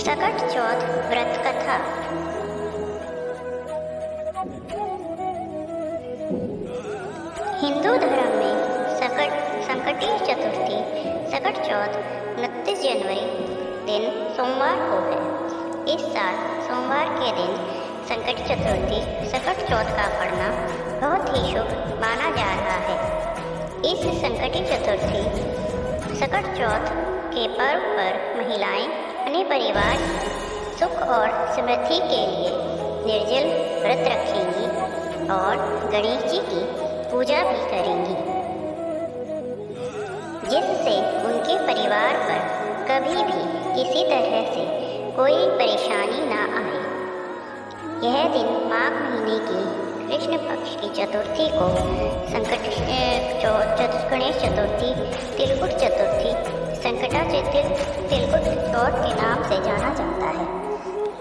सकट चौथ व्रत कथा। हिंदू धर्म में संकटी चतुर्थी सकट चौथ 29 जनवरी दिन सोमवार को है। इस साल सोमवार के दिन संकट चतुर्थी सकट चौथ का पड़ना बहुत ही शुभ माना जा रहा है। इस संकटी चतुर्थी सकट चौथ के पर्व पर महिलाएं अपने परिवार सुख और समृद्धि के लिए निर्जल व्रत रखेंगी और गणेश जी की पूजा भी करेंगी, जिससे उनके परिवार पर कभी भी किसी तरह से कोई परेशानी ना आए। यह दिन माघ महीने की कृष्ण पक्ष की चतुर्थी को गणेश चतुर्थी, तिलकुट चतुर्थी, संकटा तिलकुट चौथ के नाम से जाना जाता है।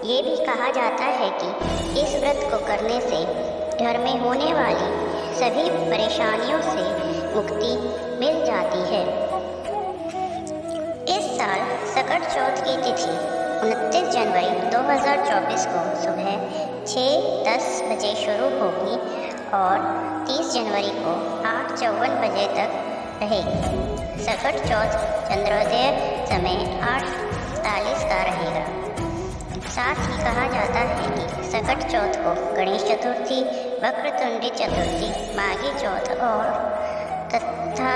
ये भी कहा जाता है कि इस व्रत को करने से घर में होने वाली सभी परेशानियों से मुक्ति मिल जाती है। इस साल सकट चौथ की तिथि 29 जनवरी 2024 को सुबह 6:10 बजे शुरू होगी और 30 जनवरी को 8:54 बजे तक रहेगी। सकट चौथ चंद्रोदय समय 8:40 का रहेगा। साथ ही कहा जाता है कि सकट चौथ को गणेश चतुर्थी, वक्रतुंडी चतुर्थी, माघी चौथ और तथा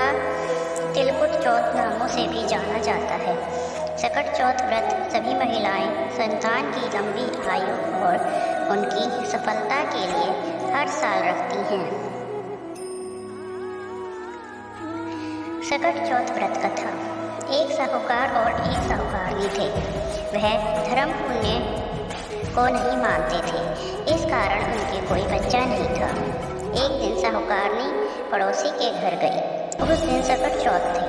तिलकुट चौथ नामों से भी जाना जाता है। सकट चौथ व्रत सभी महिलाएं संतान की लंबी आयु और उनकी सफलता के लिए हर साल रखती हैं। सकट चौथ व्रत कथा। एक साहूकार और एक साहूकारनी थे। वह धर्म पुण्य को नहीं मानते थे, इस कारण उनके कोई बच्चा नहीं था। एक दिन साहूकारनी पड़ोसी के घर गई। उस दिन सकट चौथ थी।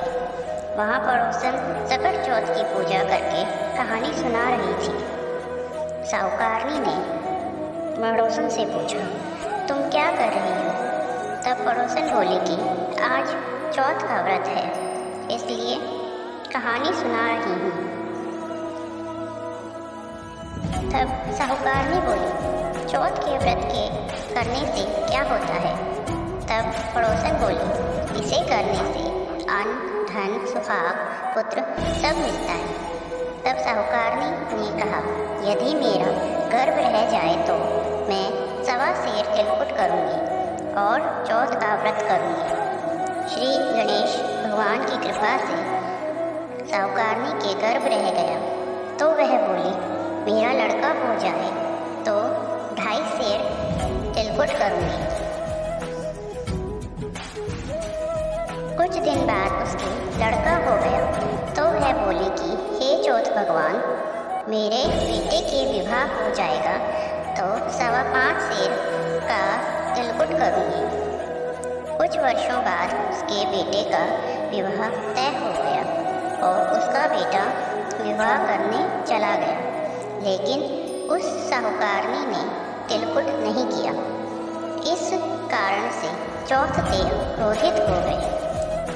वहाँ पड़ोसन सकट चौथ की पूजा करके कहानी सुना रही थी। साहूकारनी ने पड़ोसन से पूछा, तुम क्या कर रही हो? तब पड़ोसन बोली कि आज चौथ का व्रत है, इसलिए कहानी सुना रही हूँ। तब साहूकारनी बोली, चौथ के व्रत के करने से क्या होता है? तब पड़ोसन बोली, इसे करने से अन्न, धन, सुहाग, पुत्र सब मिलता है। तब साहूकारनी ने कहा, यदि मेरा गर्भ रह जाए तो मैं 1.25 सेर तिलकुट करूँगी और चौथ का व्रत करूँगी। श्री गणेश भगवान की कृपा से साहूकारनी के गर्भ रह गया तो वह बोली, मेरा लड़का हो जाए तो 2.5 सेर तिलकुट करूँगी। कुछ दिन बाद उसके लड़का हो गया तो वह बोली कि हे चौथ भगवान, मेरे बेटे के विवाह हो जाएगा तो 5.25 सेर का तिलकुट करूँगी। कुछ वर्षों बाद उसके बेटे का विवाह तय हो गया और उसका बेटा विवाह करने चला गया, लेकिन उस साहूकारनी ने तिलकुट नहीं किया। इस कारण से चौथ देव क्रोधित हो गए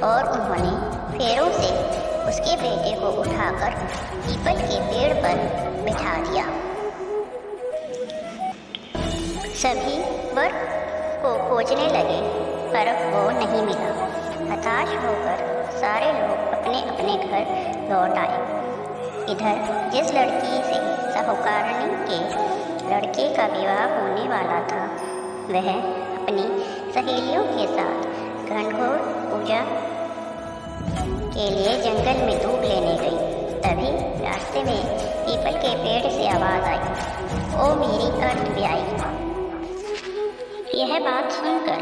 और उन्होंने फेरों से उसके बेटे को उठाकर पीपल के पेड़ पर बिठा दिया। सभी वर को खोजने लगे पर वो नहीं मिला। हताश होकर सारे लोग अपने अपने घर लौट आए। इधर जिस लड़की से साहूकारनी के लड़के का विवाह होने वाला था, वह अपनी सहेलियों के साथ घनघोर पूजा के लिए जंगल में दूब लेने गई। तभी रास्ते में पीपल के पेड़ से आवाज़ आई, ओ मेरी अर्थ ब्याई। यह बात सुनकर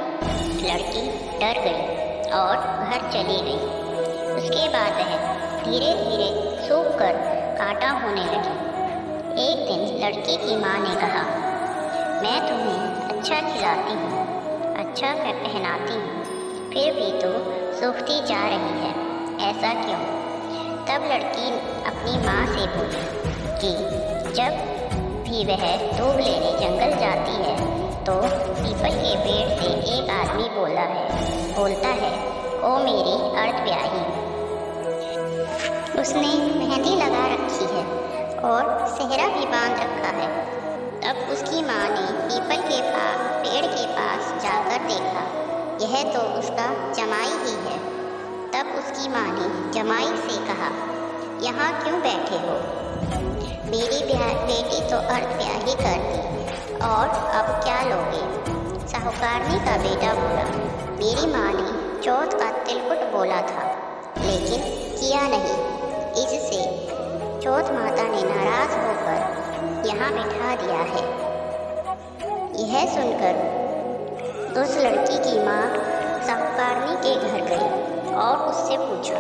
लड़की डर गई और घर चली गई। उसके बाद वह धीरे धीरे सूख कर कांटा होने लगी। एक दिन लड़की की माँ ने कहा, मैं तुम्हें अच्छा खिलाती हूँ, अच्छा पहनाती हूँ, फिर भी तो सूखती जा रही है, ऐसा क्यों? तब लड़की अपनी माँ से बोली कि जब भी वह दूब लेने जंगल जाती है तो पीपल के पेड़ से एक आदमी बोलता है, ओ मेरी अर्ध ब्याही। उसने मेहंदी लगा रखी है और सेहरा भी बांध रखा है। तब उसकी माँ ने पीपल के पेड़ के पास जाकर देखा, यह तो उसका जमाई ही है। तब उसकी माँ ने जमाई से कहा, यहाँ क्यों बैठे हो? मेरी बेटी तो अर्ध ब्याही कर दी और अब क्या लोगे? साहूकारनी का बेटा बोला, मेरी माँ ने चौथ का तिलकुट बोला था, लेकिन किया नहीं। इससे चौथ माता ने नाराज होकर यहाँ बिठा दिया है। यह सुनकर उस लड़की की माँ साहूकारनी के घर गई और उससे पूछा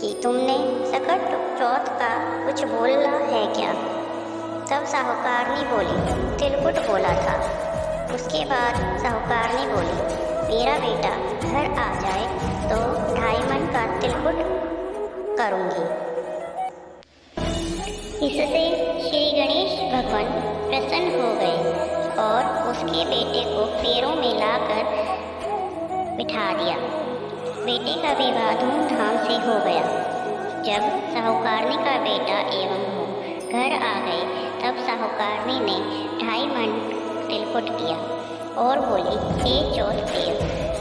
कि तुमने सकट चौथ का कुछ बोला है क्या? तब साहूकारनी बोली, तिलकुट बोला था। उसके बाद साहूकारनी बोली, मेरा बेटा घर आ जाए तो 2.5 मन का तिलकुट करूँगी। इससे श्री गणेश भगवान प्रसन्न हो गए और उसके बेटे को फेरों में लाकर बिठा दिया। बेटे का विवाह धूमधाम से हो गया। जब साहूकारनी का बेटा एवं वो घर आ गए, तब साहूकारनी ने 2.5 मन तिलकुट किया और बोली, हे चौथ देव,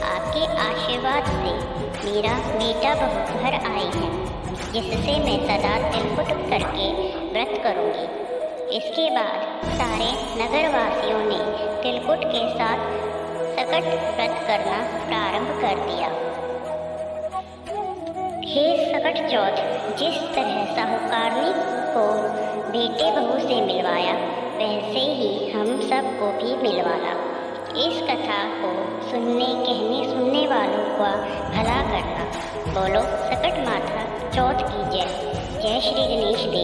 आपके आशीर्वाद से मेरा बेटा बहू घर आई है, जिससे मैं सदा तिलकुट करके व्रत करूँगी। इसके बाद सारे नगरवासियों ने तिलकुट के साथ सकट व्रत करना प्रारंभ कर दिया। हे सकट चौथ, जिस तरह साहूकारनी को बेटे बहू से मिलवाया, वैसे ही हम सबको भी मिलवाना। इस कथा को सुनने वालों का भला करना। बोलो सकट माता चौथ की जय। जय श्री गणेश देव।